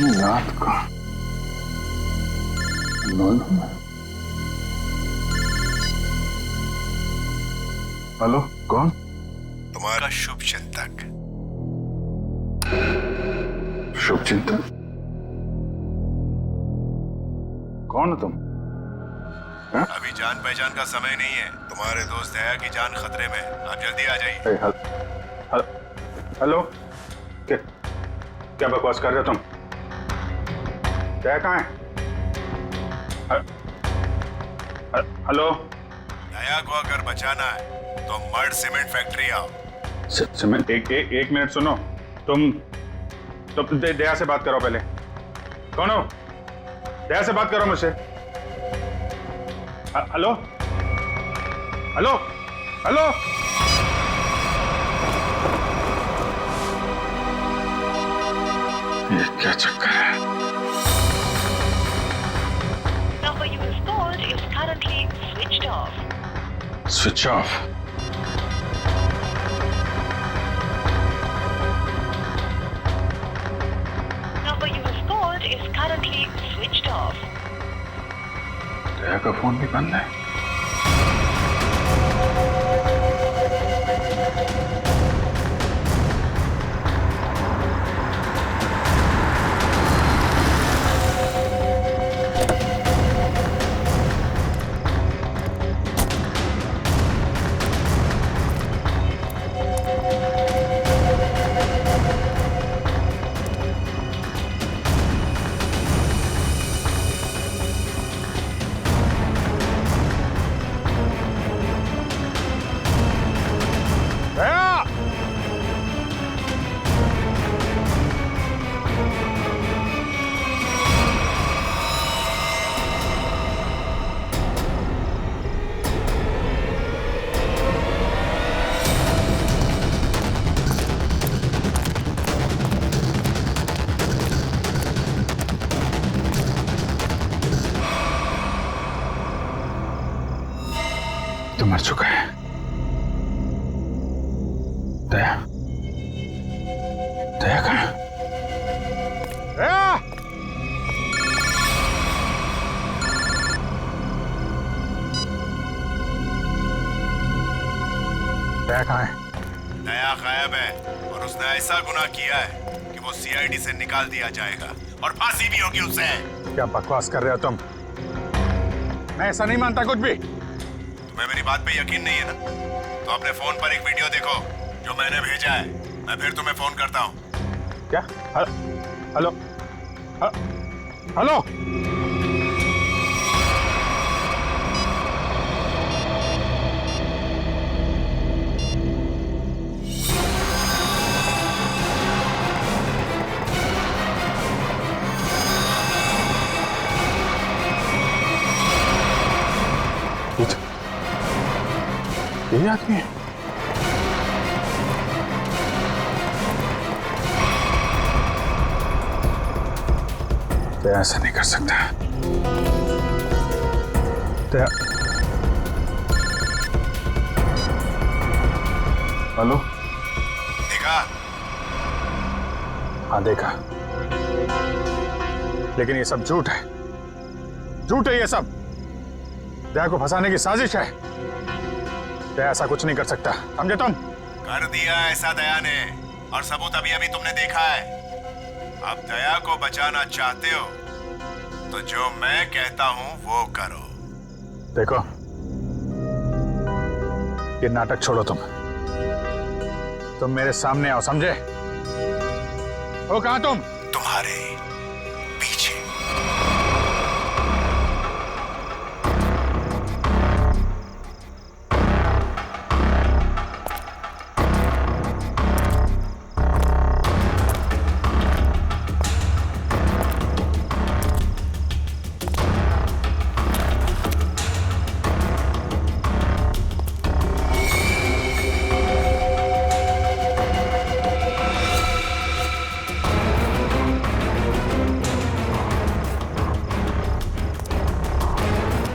रात का 9 में। हेलो, कौन? तुम्हारा शुभ चिंतक। शुभ चिंतक? कौन हो तुम? अभी जान पहचान का समय नहीं है। तुम्हारे दोस्त दया की जान खतरे में। आप जल्दी आ जाइए। हेलो, क्या बकवास कर रहे हो तुम? दया कहाँ है? हेलो, दया को अगर बचाना है तो मर्ड सीमेंट फैक्ट्री आओ। सीमेंट? एक मिनट सुनो। तुम दया से बात करो पहले। कौन हो? दया से बात करो मुझसे। Hello hello hello. ये क्या चक्कर है? Number you have called is currently switched off. Switch off? Number you have called is currently switched off. दया का फोन भी बंद है। तो मर चुका है। दया, दया कहाँ? दया! दया कहाँ है? दया गायब है और उसने ऐसा गुनाह किया है कि वो सीआईडी से निकाल दिया जाएगा और फांसी भी होगी उसे। क्या बकवास कर रहे हो तुम? मैं ऐसा नहीं मानता कुछ भी। तुम्हें मेरी बात पे यकीन नहीं है ना? तो अपने फोन पर एक वीडियो देखो जो मैंने भेजा है। मैं फिर तुम्हें फोन करता हूँ। क्या? Hello hello. यही आदमी है? तो ऐसा नहीं कर सकता। तो हेलो, देखा? हाँ देखा, लेकिन ये सब झूठ है। झूठ है ये सब। दया को फंसाने की साजिश है। दया ऐसा कुछ नहीं कर सकता, समझे तुम? कर दिया ऐसा दया ने, और सबूत अभी अभी तुमने देखा है। अब दया को बचाना चाहते हो तो जो मैं कहता हूं वो करो। देखो, ये नाटक छोड़ो। तुम मेरे सामने आओ, समझे? हो कहां तुम? तुम्हारे पीछे।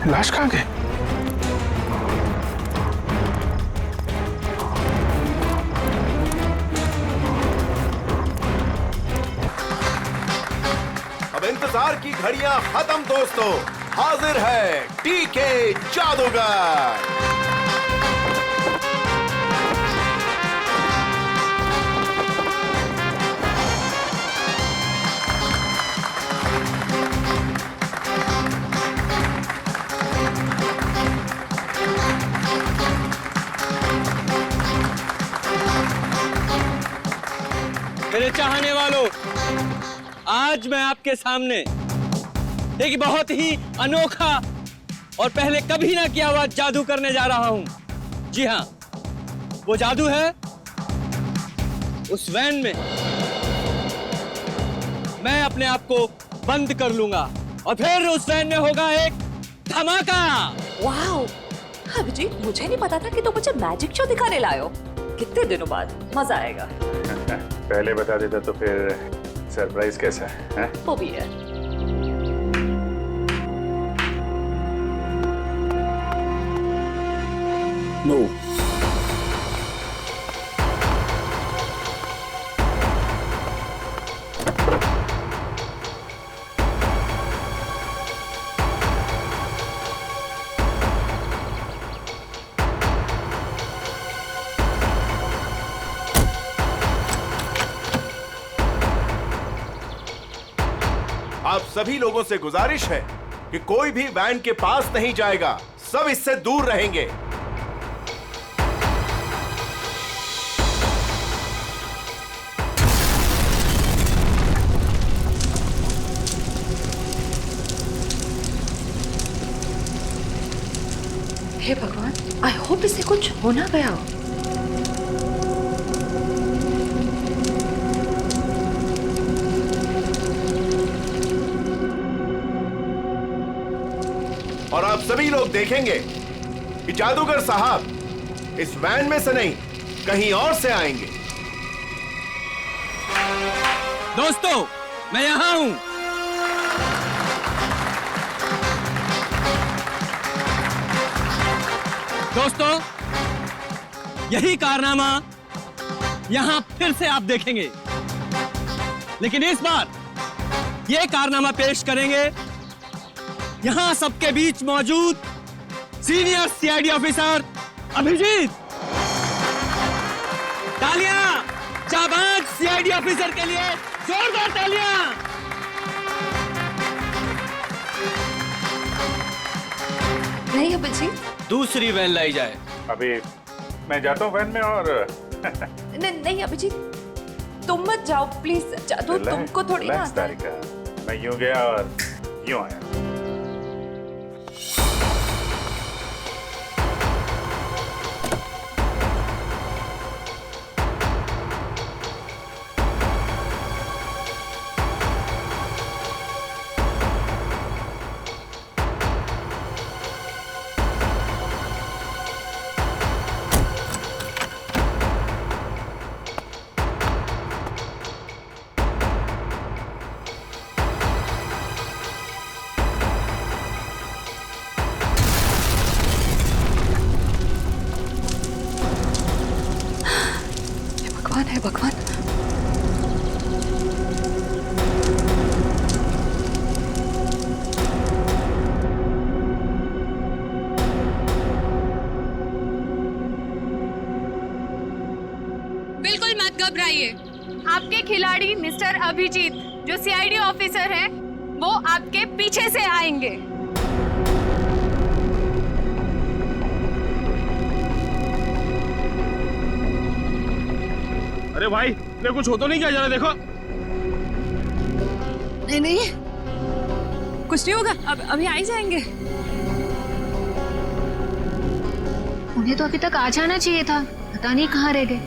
लाश कहाँ गई? 2000 की घड़ियां खत्म दोस्तों, हाजिर है टीके जादूगर। मेरे चाहने वालों, आज मैं आपके सामने एक बहुत ही अनोखा और पहले कभी ना किया हुआ जादू करने जा रहा हूं। जी हां, वो जादू है उस वैन में मैं अपने आप को बंद कर लूंगा और फिर उस वैन में होगा एक धमाका। वाओ, अभिजीत, मुझे नहीं पता था कि तुम मुझे मैजिक शो दिखाने लाए हो। कितने दिनों बाद, मजा आएगा। पहले बता देता तो फिर सरप्राइज कैसा है? वो भी है। नो, आप सभी लोगों से गुजारिश है कि कोई भी वैन के पास नहीं जाएगा, सब इससे दूर रहेंगे। हे भगवान, आई होप इससे कुछ हो ना गया हो। और आप सभी लोग देखेंगे कि जादूगर साहब इस वैन में से नहीं, कहीं और से आएंगे। दोस्तों, मैं यहां हूं। दोस्तों, यही कारनामा यहां फिर से आप देखेंगे, लेकिन इस बार यह कारनामा पेश करेंगे यहां सबके बीच मौजूद सीनियर सीआईडी ऑफिसर अभिजीत। तालियां जाबाज सीआईडी ऑफिसर के लिए, जोरदार तालियां। नहीं अभिजीत, दूसरी वैन लाई जाए। अभी मैं जाता हूँ वैन में और नहीं अभिजीत, तुम मत जाओ प्लीज। जादू तुमको थोड़ी ना आता है। तारिका, मैं यूं गया और यूं आया। है भगवान। बिल्कुल मत घबराइए। आपके खिलाड़ी मिस्टर अभिजीत जो सीआईडी ऑफिसर हैं, वो आपके पीछे से आएंगे। अरे भाई, ये कुछ हो तो नहीं क्या जा रहा? देखो। नहीं नहीं, कुछ नहीं होगा, अब अभी आ ही जाएंगे। उन्हें तो अभी तक आ जाना चाहिए था, पता नहीं कहाँ रह गए।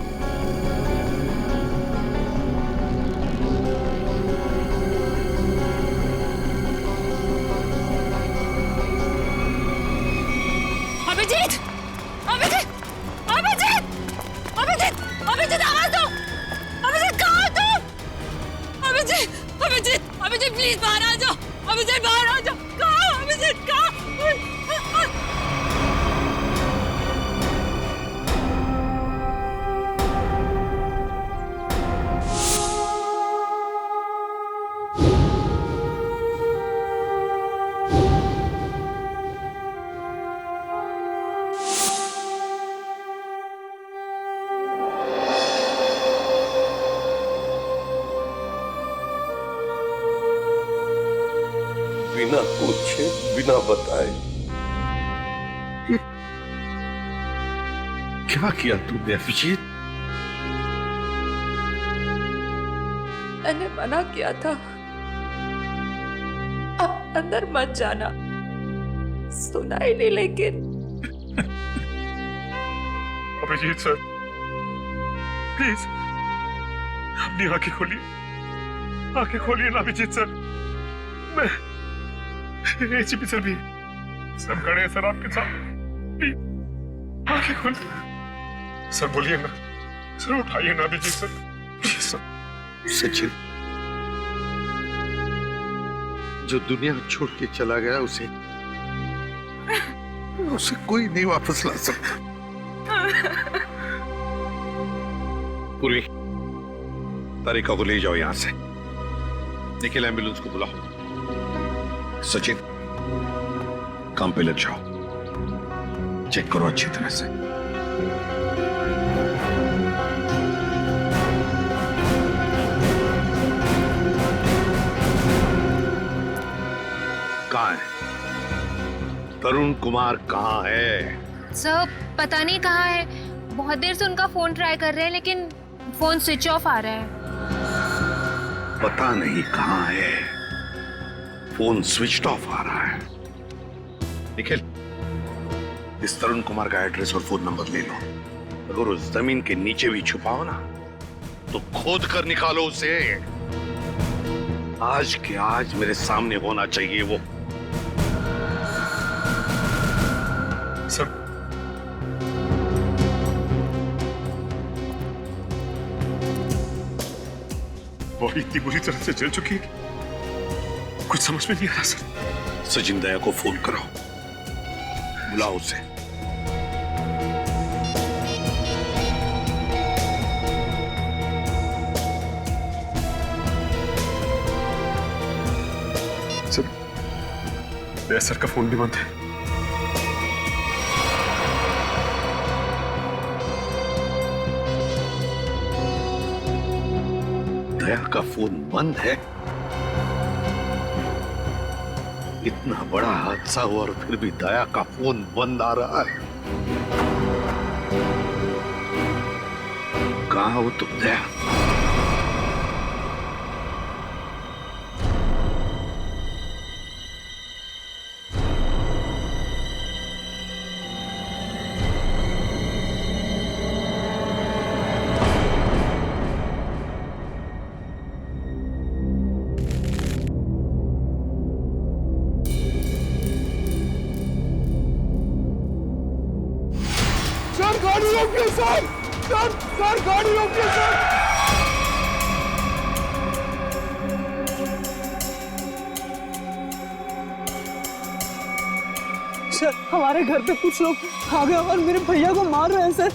अभिजीत, अभिजीत, अभिजीत, अभिजीत, अभिजीत, आवाज दो। अभिजीत, कहाँ हो तुम? अभिजीत, अभिजीत, अभिजीत, प्लीज बाहर आ जाओ। अभिजीत, बाहर आ जाओ। कहाँ हो अभिजीत? कहाँ? बिना पूछे बिना बताए। क्या किया तूने अभिजीत? मैंने मना किया था, आप अंदर मत जाना, सुना ही नहीं। लेकिन अभिजीत सर, प्लीज अपनी आंखें खोलिए, आंखें खोलिए ना अभिजीत सर। मैं एसीपी सर भी सब खड़े हैं सर आपके साथ, प्लीज आंखें खोलिए सर। बोलिए ना सर, उठाइए ना Abhijeet sir, please sir. Sachin जो दुनिया छोड़ के चला गया उसे कोई नहीं वापस ला सकता। पूरी तारिका को ले जाओ यहां से, निखिल एम्बुलेंस को बुलाओ। सचिन काम पे लग जाओ, चेक करो अच्छी तरह से। कहाँ है तरुण कुमार? कहाँ है सर? पता नहीं कहाँ है, बहुत देर से उनका फोन ट्राई कर रहे हैं लेकिन फोन स्विच ऑफ आ रहा है। पता नहीं कहाँ है, फोन स्विच ऑफ आ रहा है। निखिल इस तरुण कुमार का एड्रेस और फोन नंबर ले लो। अगर उस जमीन के नीचे भी छुपाओ ना तो खोद कर निकालो उसे। आज के आज मेरे सामने होना चाहिए वो। सर बॉडी इतनी बुरी तरह से जल चुकी है, कुछ समझ में नहीं आ रहा सर। सचिन दया को फोन करो, बुलाओ उसे। सर दया सर का फोन भी बंद है। दया का फोन बंद है? इतना बड़ा हादसा हुआ और फिर भी दया का फोन बंद आ रहा है। कहाँ हो तुम दया? गाड़ी रोकिए सर, सर गाड़ी रोकिए सर। सर हमारे घर पे कुछ लोग आ गए और मेरे भैया को मार रहे हैं सर।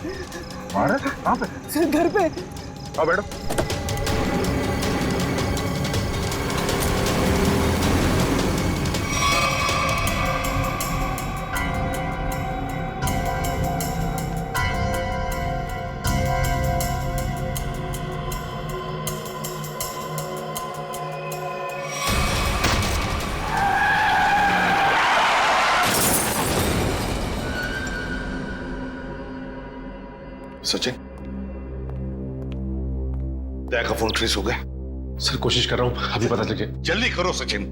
मार रहे? कहाँ पे? सर घर पे। आओ बैठो। सचिन दया का फोन ट्रेस हो गया? सर कोशिश कर रहा हूँ, अभी पता चल गया। जल्दी करो सचिन।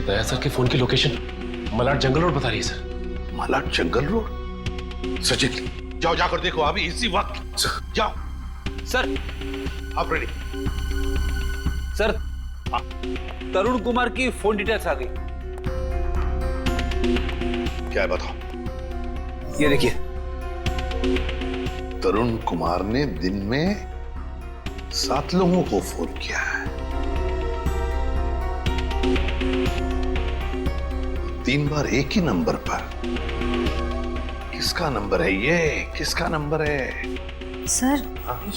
दया सर के फोन की लोकेशन मलाड जंगल रोड बता रही है सर। मलाड जंगल रोड? सचिन जाओ, जाकर देखो अभी इसी वक्त। जाओ सर। आप रेडी? सर तरुण कुमार की फोन डिटेल्स आ गई। क्या है बताओ। ये देखिए, तरुण कुमार ने दिन में 7 लोगों को फोन किया है। 3 बार एक ही नंबर पर। किसका नंबर है ये? किसका नंबर है? सर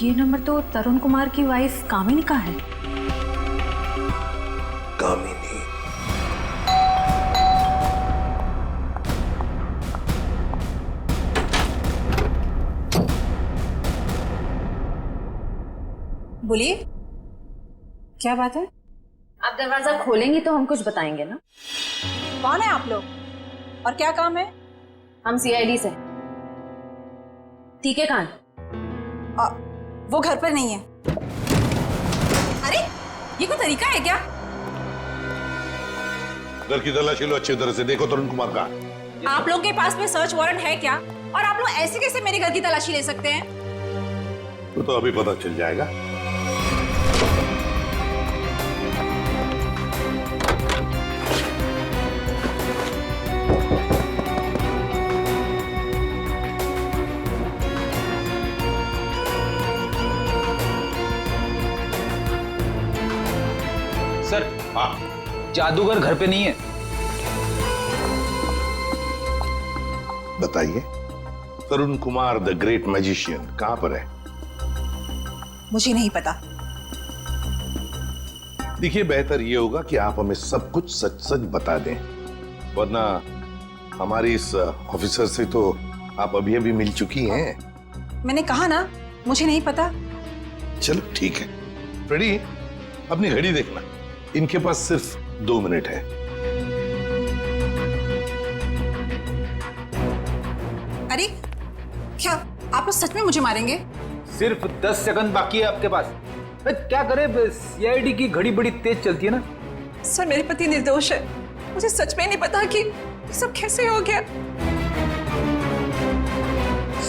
ये नंबर तो तरुण कुमार की वाइफ कामिनी का है। कामिनी? बोलिए, क्या बात है? आप दरवाजा खोलेंगी तो हम कुछ बताएंगे ना। कौन है आप लोग और क्या काम है? हम सीआईडी से। ठीक है कान? वो घर पर नहीं है। अरे ये कोई तरीका है क्या? घर की तलाशी लो अच्छी तरह से, देखो तरुण कुमार का। आप लोगों के पास में सर्च वारंट है क्या? और आप लोग ऐसे कैसे मेरे घर की तलाशी ले सकते हैं? तो अभी पता चल जाएगा। सर, हाँ जादूगर घर पे नहीं है। बताइए, तरुण कुमार द ग्रेट मैजिशियन कहां पर है? मुझे नहीं पता। देखिए, बेहतर ये होगा कि आप हमें सब कुछ सच सच बता दें, वरना हमारी इस ऑफिसर से तो आप अभी अभी मिल चुकी हैं। मैंने कहा ना, मुझे नहीं पता। चलो ठीक है। फ्रेडी, अपनी घड़ी देखना, इनके पास सिर्फ 2 मिनट है। अरे क्या आप लोग सच में मुझे मारेंगे? सिर्फ 10 सेकंड बाकी है आपके पास। क्या करे, सीआईडी की घड़ी बड़ी तेज चलती है ना। सर मेरे पति निर्दोष है, मुझे सच में नहीं पता कि ये सब कैसे हो गया।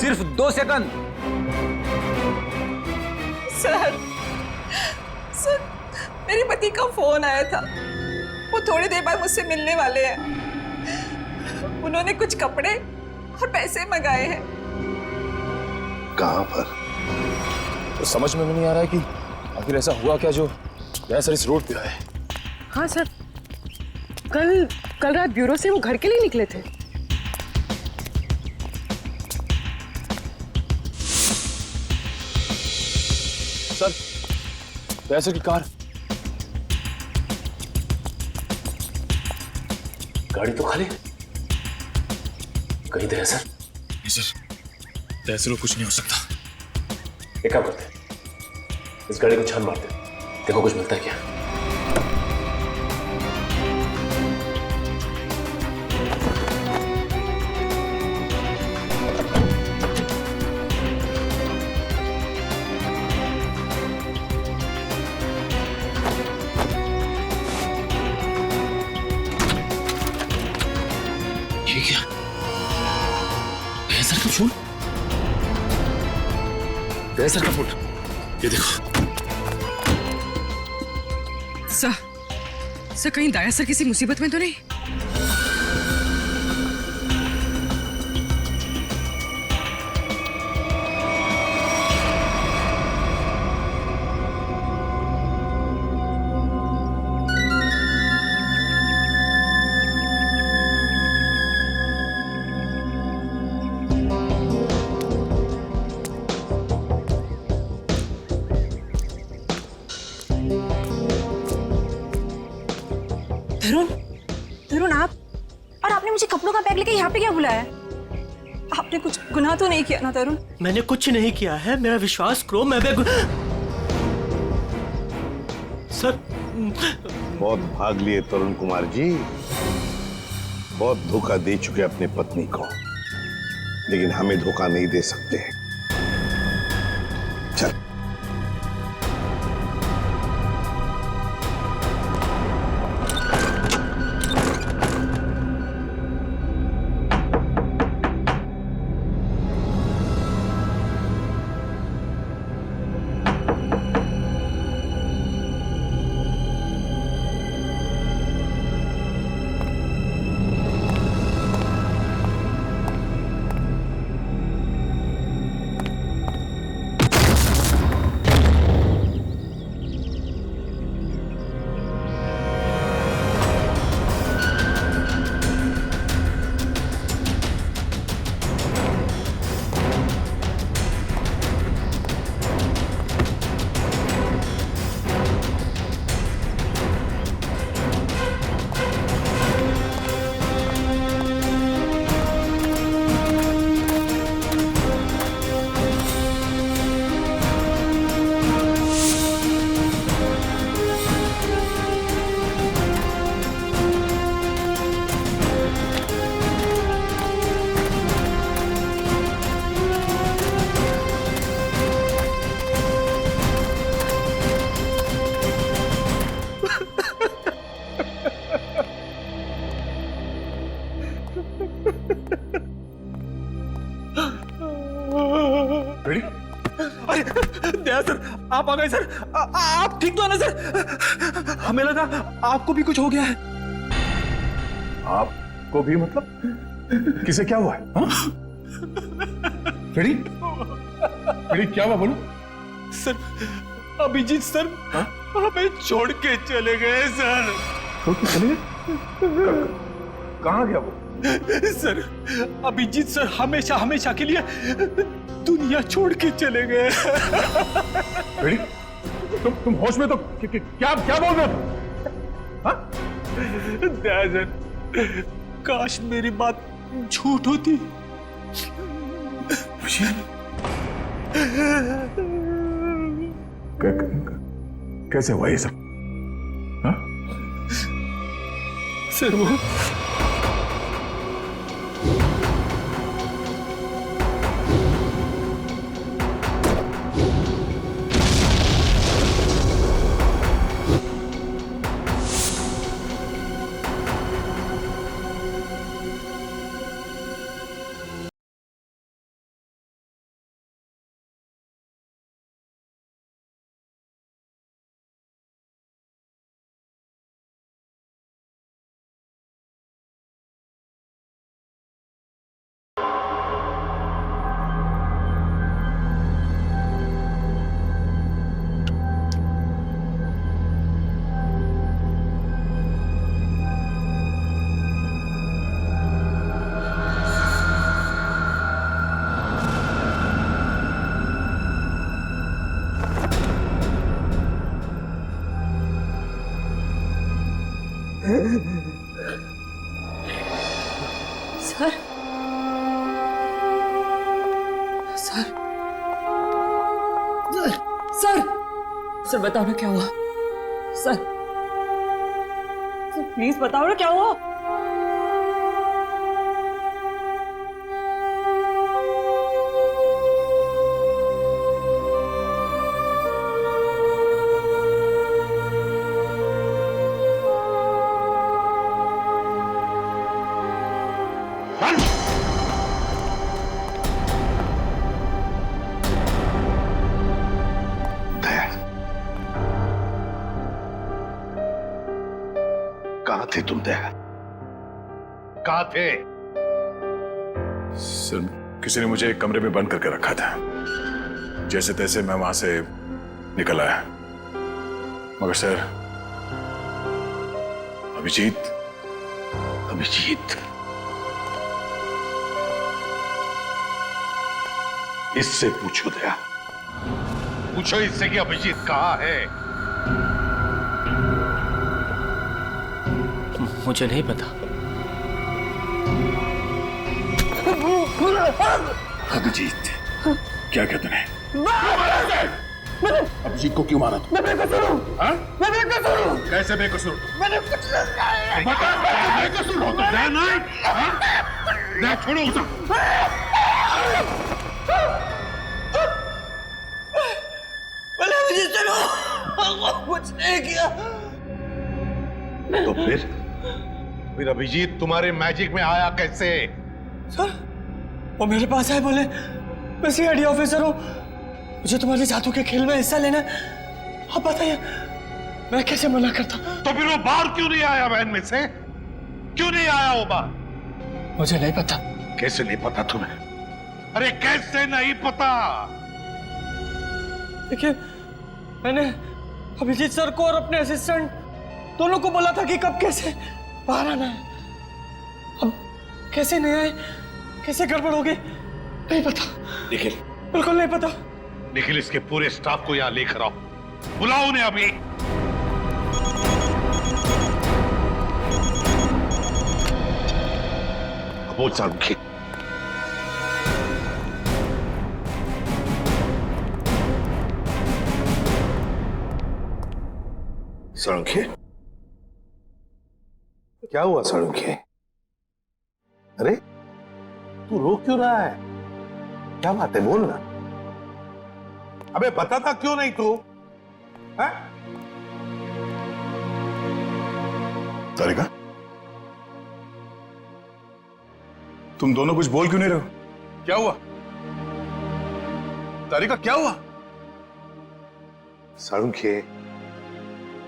सिर्फ 2 सेकंड। सर मेरे पति का फोन आया था, वो थोड़ी देर बाद मुझसे मिलने वाले हैं। उन्होंने कुछ कपड़े और पैसे मंगाए हैं। कहां पर? तो समझ में नहीं आ रहा है कि आखिर ऐसा हुआ क्या जो सर इस रोड पे आए। हाँ सर, कल रात ब्यूरो से वो घर के लिए निकले थे। सर, सर की कार, गाड़ी तो खाली है। कहीं दया सर? नहीं सर, दया को कुछ नहीं हो सकता। एक काम करते हैं, इस गाड़ी को छान मारते हैं, देखो कुछ मिलता है क्या। ये क्या? सर का फोन, सर का फोन, ये देखो। सर कहीं दाया सर किसी मुसीबत में तो नहीं? तरुण आप, और आपने मुझे कपड़ों का बैग लेके यहाँ पे क्या बुलाया? आपने कुछ गुनाह तो नहीं किया ना तरुण? मैंने कुछ नहीं किया है, मेरा विश्वास करो। मैं सर, बहुत भाग लिए तरुण कुमार जी, बहुत धोखा दे चुके अपने पत्नी को, लेकिन हमें धोखा नहीं दे सकते। चल। सर, आप आ गए सर। आप ठीक तो है ना सर? हमें लगा आपको भी कुछ हो गया है। आपको भी मतलब? किसे क्या हुआ है? फ्रेडी, फ्रेडी क्या हुआ बोलो? सर, अभिजीत सर हमें छोड़ के चले गए सर। छोड़ के चले गए? कहाँ गया वो? सर, अभिजीत सर हमेशा हमेशा के लिए दुनिया छोड़ के चले गए। फ्रेडी, तुम होश में तो क्या बोल रहे हो? दया सर, काश मेरी बात झूठ होती। कैसे हुआ ये सब? हाँ? सर वो सर, सर, सर, सर बताओ ना क्या हुआ? सर, प्लीज बताओ ना क्या हुआ? कहाँ थे तुम दया? कहाँ थे? सर, किसी ने मुझे एक कमरे में बंद करके रखा था। जैसे तैसे मैं वहां से निकल आया, मगर सर अभिजीत इससे पूछो दया, पूछो इससे कि अभिजीत कहाँ है? मुझे नहीं पता। अभिजीत, क्या कहते हैं? अभिजीत को क्यों मारा तुम? मैं बेकसूर हूँ। हाँ? मैं बेकसूर हूँ। कैसे बेकसूर? मैंने कुछ नहीं किया है। बेकसूर हो तो दया नहीं? दया छोड़ो उसे। मैंने मुझे चलो कुछ नहीं किया। तो फिर अभिजीत तुम्हारे मैजिक में आया कैसे? सर, वो मेरे पास आए, बोले मैं सीआईडी ऑफिसर हूँ, मुझे तुम्हारे जादू के खेल में हिस्सा लेना है। आप बताइए मैं कैसे मना करता? तो फिर वो बाहर क्यों नहीं आया वैन में से? क्यों नहीं आया वो बाहर? मुझे नहीं पता। कैसे नहीं पता तुम्हें? अरे कैसे नहीं पता? देखिए, मैंने अभिजीत सर को और अपने असिस्टेंट दोनों को बोला था कि कब कैसे बाहर आना है। अब कैसे नहीं आए, कैसे गड़बड़ हो गई, नहीं पता। निखिल, बिल्कुल नहीं पता। निखिल, इसके पूरे स्टाफ को यहाँ लेकर आओ, बुलाओ उन्हें अभी। बोल सारुखी। सारुखी, क्या हुआ सारुखी? अरे तू रो क्यों रहा है? क्या बात है, बोल ना। अबे बताता क्यों नहीं तू? तारिका, तुम दोनों कुछ बोल क्यों नहीं रहे हो? क्या हुआ? तारिका क्या हुआ? सड़ुखे,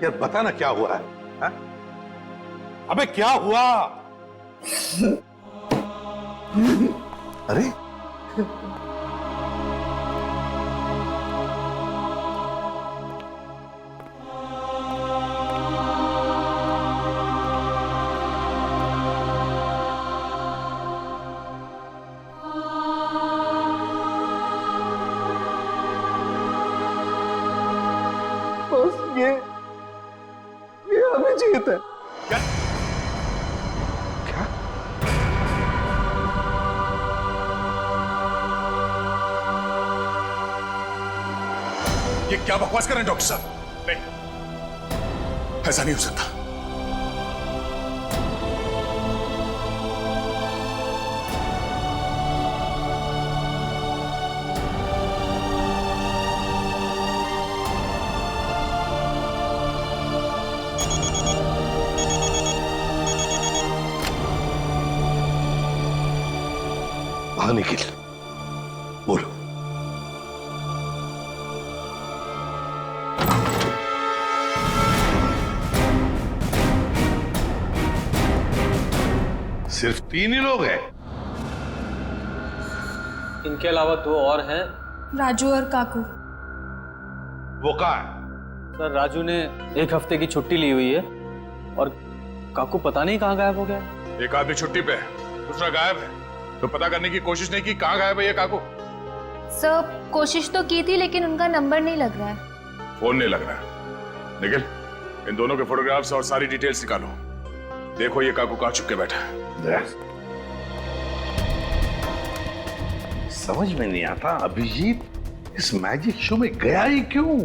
यार बता ना क्या हुआ है, हा? अबे क्या हुआ? अरे ये अभिजीत है। क्या? ये क्या बकवास कर रहे हैं डॉक्टर साहब? नहीं, ऐसा नहीं हो सकता। हाँ निखिल, बोलो। सिर्फ 3 ही लोग हैं? इनके अलावा 2 और हैं। राजू और काकू। वो कहाँ है? सर राजू ने 1 हफ्ते की छुट्टी ली हुई है और काकू पता नहीं कहाँ गायब हो गया। एक आदमी छुट्टी पे है, दूसरा गायब है, तो पता करने की कोशिश नहीं की कहाँ गायब है ये काकू? सर कोशिश तो की थी लेकिन उनका नंबर नहीं लग रहा है। फोन नहीं लग रहा है। निखिल, इन दोनों के फोटोग्राफ्स और सारी डिटेल्स निकालो। देखो ये काकू कहाँ छुप के बैठा है। समझ में नहीं आता अभिजीत इस मैजिक शो में गया ही क्यों?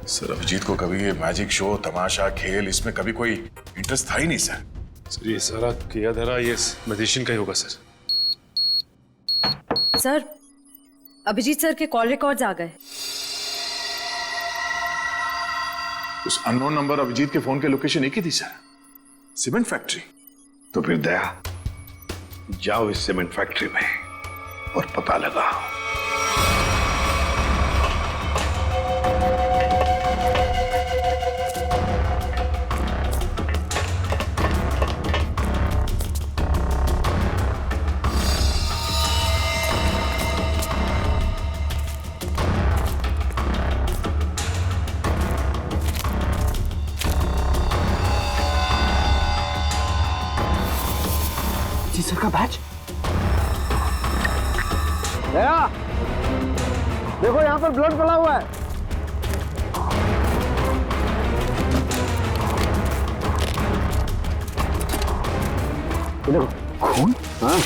सर अभिजीत को कभी ये मैजिक शो, तमाशा, खेल, इसमें कभी कोई इंटरेस्ट था ही नहीं सर। सर ये सारा किया धरा ये मैजिशियन का ही होगा सर। सर अभिजीत सर के कॉल रिकॉर्ड्स आ गए। उस अननोन नंबर अभिजीत के फोन के लोकेशन एक ही थी सर, सीमेंट फैक्ट्री। तो फिर दया, जाओ इस सीमेंट फैक्ट्री में और पता लगाओ। सर का बैच। दया, देखो यहाँ पर ब्लड पड़ा हुआ है। देखो खून? हाँ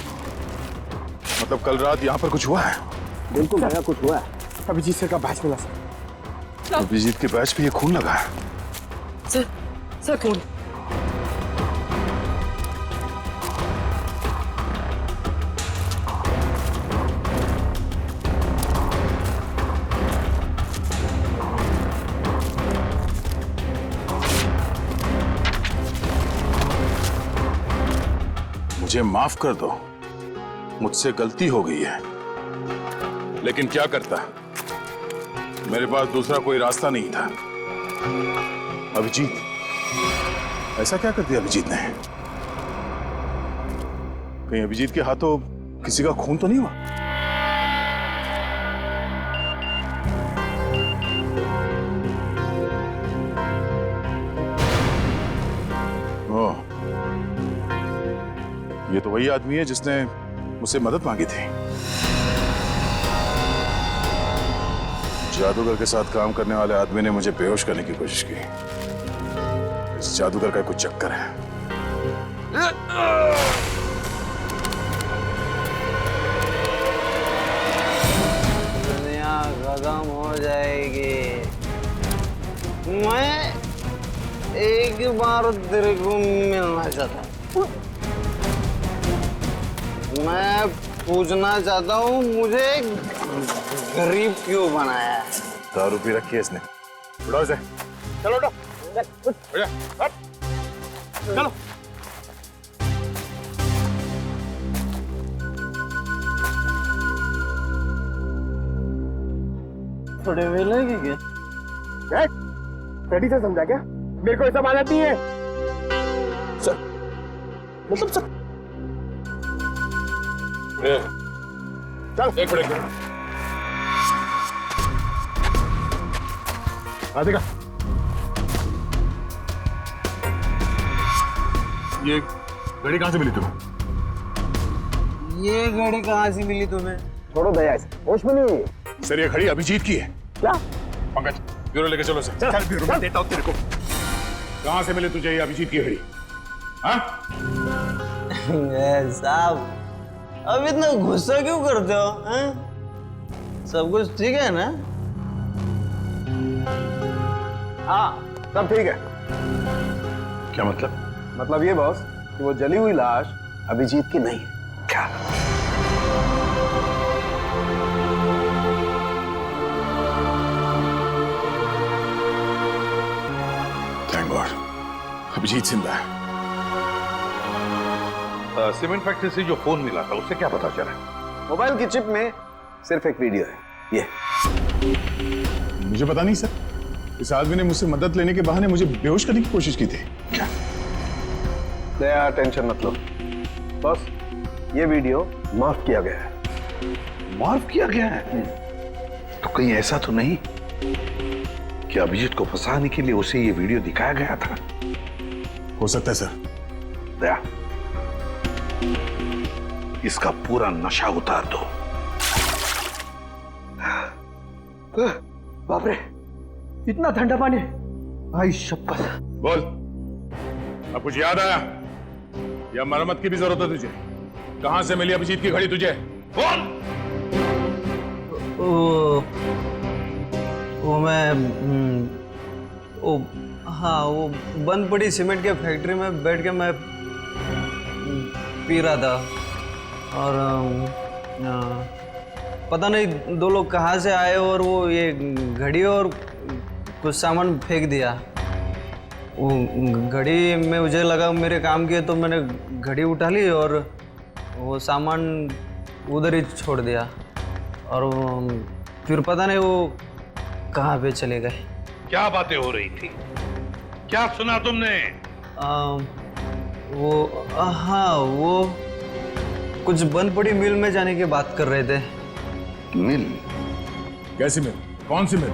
मतलब कल रात यहाँ पर कुछ हुआ है? बिल्कुल दया, कुछ हुआ है। अभिजीत सर का बैच मिला सर। अभिजीत के बैच पे ये खून लगा है। सर खून। मुझे माफ कर दो, मुझसे गलती हो गई है, लेकिन क्या करता, मेरे पास दूसरा कोई रास्ता नहीं था। अभिजीत, ऐसा क्या कर दिया अभिजीत ने? कहीं अभिजीत के हाथों किसी का खून तो नहीं हुआ? ओह, ये तो वही आदमी है जिसने मुझसे मदद मांगी थी। जादूगर के साथ काम करने वाले आदमी ने मुझे बेहोश करने की कोशिश की। इस जादूगर का कुछ चक्कर है। दुनिया खत्म हो जाएगी। मैं एक बार तेरे को मिलना चाहता हूँ। मैं पूछना चाहता हूँ, मुझे गरीब क्यों बनाया है? दारू पी रखी है इसने। उठाओ इसे। चलो उठो। चलो। थोड़े मिलेंगे क्या? रेडी से समझा क्या? मेरे को ऐसा मानती है सर, मतलब सर। चल एक मिनट राधिका, ये घड़ी कहां से मिली तुम्हें? ये घड़ी कहाँ से मिली तुम्हें? छोड़ो दया से, होश में नहीं है सर। ये घड़ी अभिजीत की है। क्या? पंकज ब्यूरो लेके चलो सर। चल ब्यूरो में देता हूं तेरे को। कहां से मिले तुझे ये अभिजीत की घड़ी? हाँ? साहब, अब इतना गुस्सा क्यों करते हो? हैं? सब कुछ ठीक है ना? हाँ सब ठीक है। क्या मतलब? मतलब ये बॉस कि वो जली हुई लाश अभिजीत की नहीं है। क्या? थैंक गॉड अभिजीत जिंदा है। सीमेंट फैक्ट्री से जो फोन मिला था उससे क्या पता चला? मोबाइल की चिप में सिर्फ एक वीडियो है। ये मुझे पता नहीं सर। इस आदमी ने मुझसे मदद लेने के बहाने मुझे बेहोश करने की कोशिश की थी। क्या? दया टेंशन मत लो बस, ये वीडियो माफ किया गया है। माफ किया गया है? तो कहीं ऐसा तो नहीं कि अभिजीत को फंसाने के लिए उसे ये वीडियो दिखाया गया था? हो सकता है सर। दया, इसका पूरा नशा उतार दो। बाप रे, इतना ठंडा पानी! भाई शपथ। बोल, अब कुछ याद आया या मरम्मत की भी जरूरत है तुझे? कहां से मिली अभिजीत की घड़ी तुझे? बोल। वो मैं हाँ, वो बंद पड़ी सीमेंट के फैक्ट्री में बैठ के मैं पी रहा था और पता नहीं दो लोग कहाँ से आए और वो ये घड़ी और कुछ सामान फेंक दिया। वो घड़ी में मुझे लगा मेरे काम की है तो मैंने घड़ी उठा ली और वो सामान उधर ही छोड़ दिया और फिर पता नहीं वो कहाँ पे चले गए। क्या बातें हो रही थी? क्या सुना तुमने? हाँ, वो कुछ बंद पड़ी मिल में जाने की बात कर रहे थे। मिल? कैसी मिल? कौन सी मिल?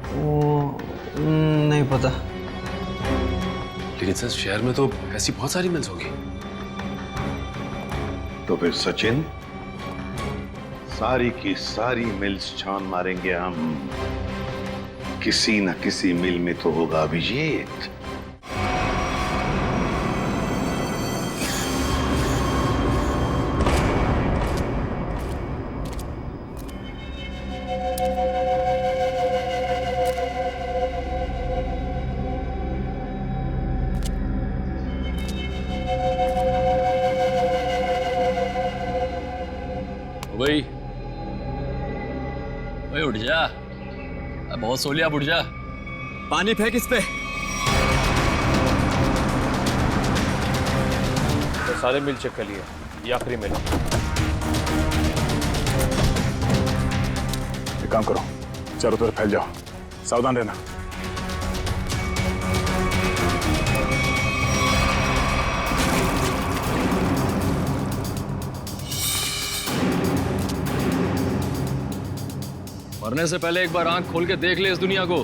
वो नहीं पता। लेकिन सर शहर में तो ऐसी बहुत सारी मिल्स होगी। तो फिर सचिन, सारी की सारी मिल्स छान मारेंगे हम। किसी न किसी मिल में तो होगा अभिजीत। भाई उठ जा, बहुत सो लिया, उठ जा। पानी फेंक इस पे। तो सारे मिल चेक कर लिए, ये आखिरी मिल। एक काम करो, चारों तरफ फैल जाओ, सावधान रहना। मरने से पहले एक बार आंख खोल के देख ले इस दुनिया को।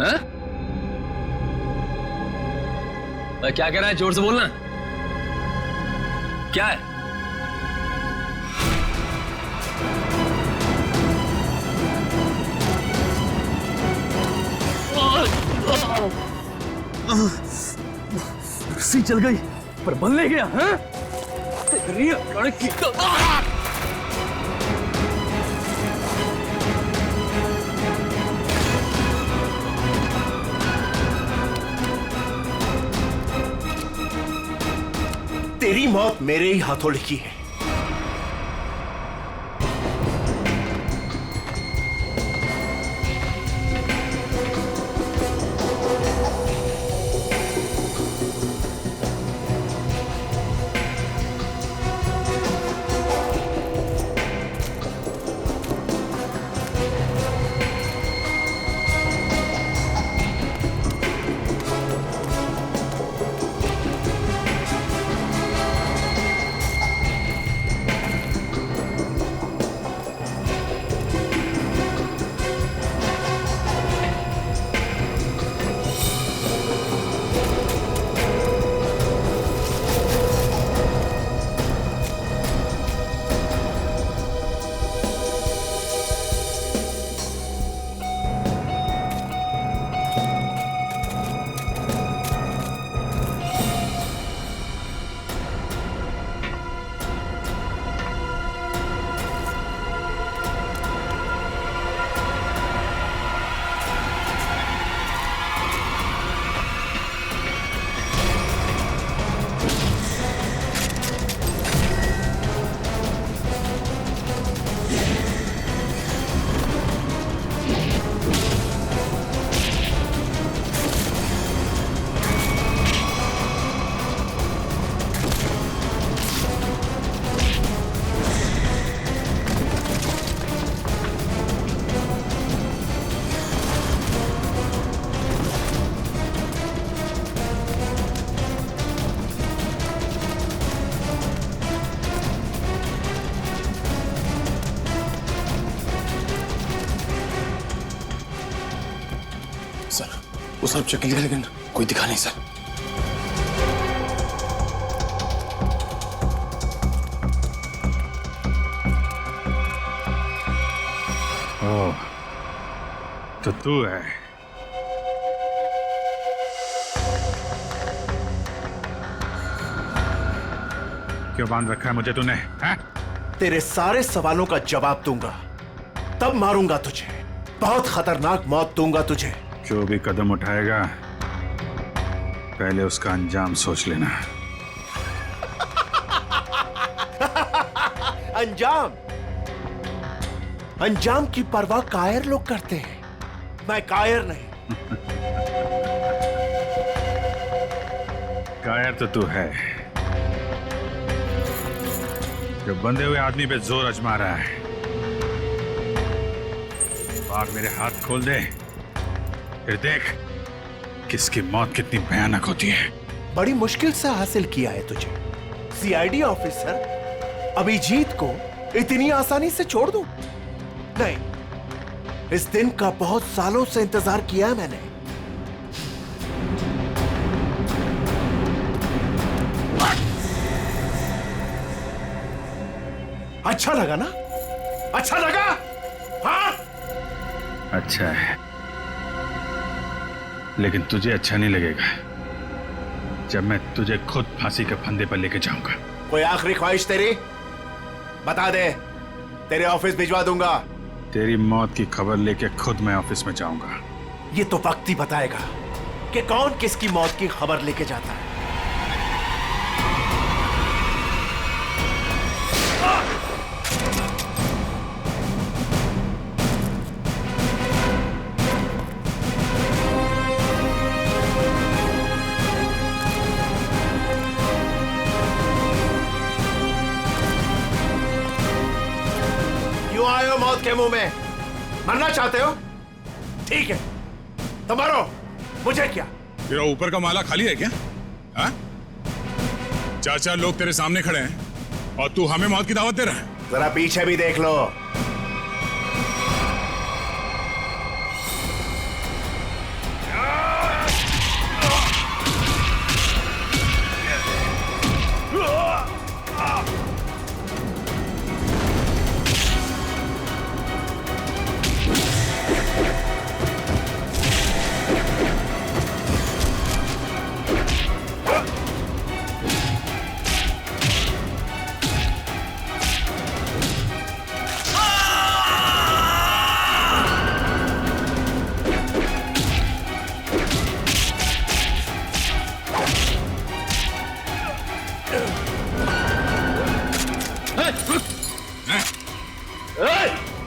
हैं? क्या कह रहा है? जोर से बोलना। क्या है? रस्सी चल गई पर बल ले गया। हैं? तेरी लड़की तो तेरी मौत मेरे ही हाथों लिखी है। सर, वो सब चेक लिया लेकिन कोई दिखा नहीं सर। ओह, तो तू है। क्यों बांध रखा है मुझे तूने? हैं? तेरे सारे सवालों का जवाब दूंगा, तब मारूंगा तुझे, बहुत खतरनाक मौत दूंगा तुझे। जो भी कदम उठाएगा पहले उसका अंजाम सोच लेना। अंजाम? अंजाम की परवाह कायर लोग करते हैं, मैं कायर नहीं। कायर तो तू है, जो बंधे हुए आदमी पे जोर आजमा रहा है। आग मेरे हाथ खोल दे, फिर देख किसकी मौत कितनी भयानक होती है। बड़ी मुश्किल से हासिल किया है तुझे। सीआईडी ऑफिसर अभिजीत को इतनी आसानी से छोड़ दूं? नहीं, इस दिन का बहुत सालों से इंतजार किया है मैंने। अच्छा लगा ना? अच्छा लगा? हाँ? अच्छा है, लेकिन तुझे अच्छा नहीं लगेगा जब मैं तुझे खुद फांसी के फंदे पर लेके जाऊंगा। कोई आखिरी ख्वाहिश तेरी? बता दे, तेरे ऑफिस भिजवा दूंगा। तेरी मौत की खबर लेके खुद मैं ऑफिस में जाऊंगा। ये तो वक्त ही बताएगा कि कौन किसकी मौत की खबर लेके जाता है। क्यों आए हो मौत के मुंह में? मरना चाहते हो? ठीक है, तो मरो, मुझे क्या? तेरा ऊपर का माला खाली है क्या? हाँ? 4-4 लोग तेरे सामने खड़े हैं और तू हमें मौत की दावत दे रहा है। जरा पीछे भी देख लो।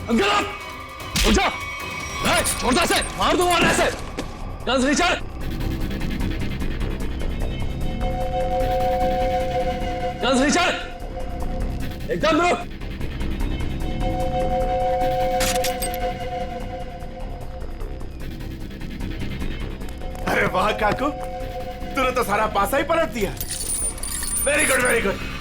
अंकल आप उठ जाओ, छोड़ता से मार दूंगा ऐसे। गन्स नीचे, गन्स नीचे, एकदम रुक। अरे वाह काकू, तूने तो सारा पासा ही पलट दिया। Very good, very good.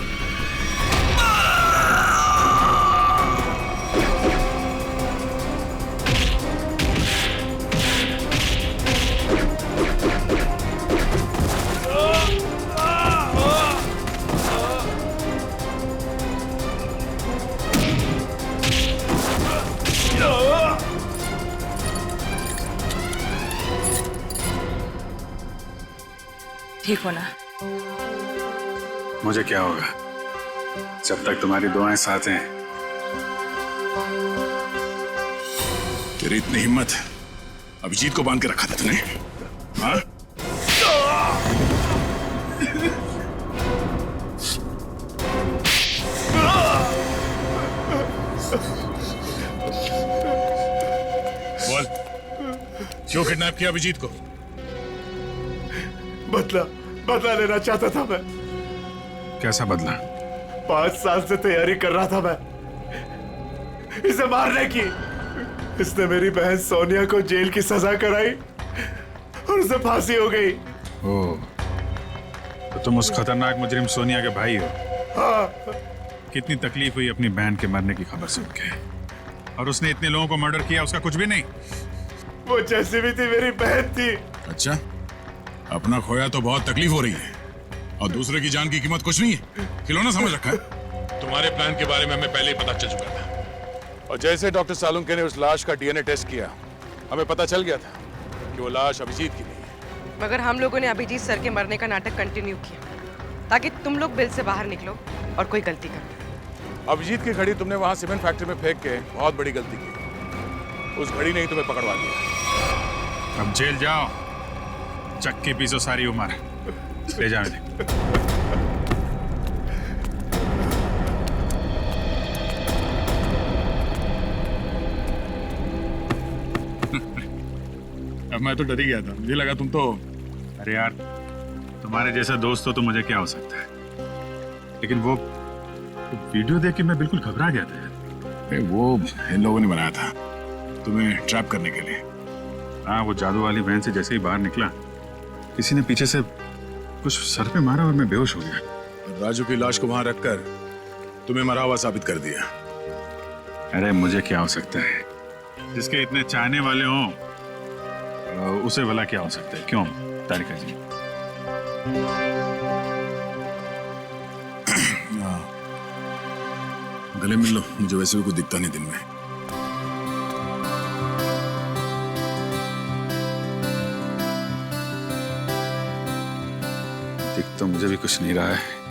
ठीक हो ना? मुझे क्या होगा जब तक तुम्हारी दुआएं साथ हैं। तेरी इतनी हिम्मत अभिजीत को बांध के रखा था तूने? हाँ? बोल, क्यों किडनैप किया अभिजीत को? बदला लेना चाहता था मैं। कैसा बदला? 5 साल से तैयारी कर रहा था मैं इसे मारने की। इसने मेरी बहन सोनिया को जेल की सजा कराई और उसे फांसी हो गई। ओह, तो तुम उस खतरनाक मुजरिम सोनिया के भाई हो? हाँ। कितनी तकलीफ हुई अपनी बहन के मरने की खबर सुन के, और उसने इतने लोगों को मर्डर किया, उसका कुछ भी नहीं? वो जैसी भी थी मेरी बहन थी। अच्छा, अपना खोया तो बहुत तकलीफ हो रही है और दूसरे की जान की कीमत कुछ नहीं है, खिलौना समझ रखा है। तुम्हारे प्लान के बारे में हमें पहले ही पता चल चुका था और जैसे डॉक्टर सालुंके ने उस लाश का डीएनए टेस्ट किया, हमें पता चल गया था कि वो लाश अभिजीत की नहीं है। मगर हम लोगों ने अभिजीत सर के मरने का नाटक कंटिन्यू किया ताकि तुम लोग बिल से बाहर निकलो और कोई गलती कर। अभिजीत की घड़ी तुमने वहां सीमेंट फैक्ट्री में फेंक के बहुत बड़ी गलती की। उस घड़ी ने ही तुम्हें पकड़वा दिया। अब जेल जाओ, चक्की पीसो सारी उम्र, ले जाओ इन्हें। अब मैं तो डर ही गया था, मुझे लगा तुम तो। अरे यार, तुम्हारे जैसा दोस्त हो तो मुझे क्या हो सकता है, लेकिन वो वीडियो देख के मैं बिल्कुल घबरा गया था यार। वो इन लोगों ने बनाया था तुम्हें ट्रैप करने के लिए। हाँ, वो जादू वाली वैन से जैसे ही बाहर निकला, किसी ने पीछे से कुछ सर पे मारा और मैं बेहोश हो गया। राजू की लाश को वहां रखकर तुम्हें मरा हुआ साबित कर दिया। अरे मुझे क्या हो सकता है, जिसके इतने चाहने वाले हों उसे भला क्या हो सकता है? क्यों तारिका जी? गले मिल लो, मुझे वैसे भी कुछ दिखता नहीं दिन में। दिख तो मुझे भी कुछ नहीं रहा है।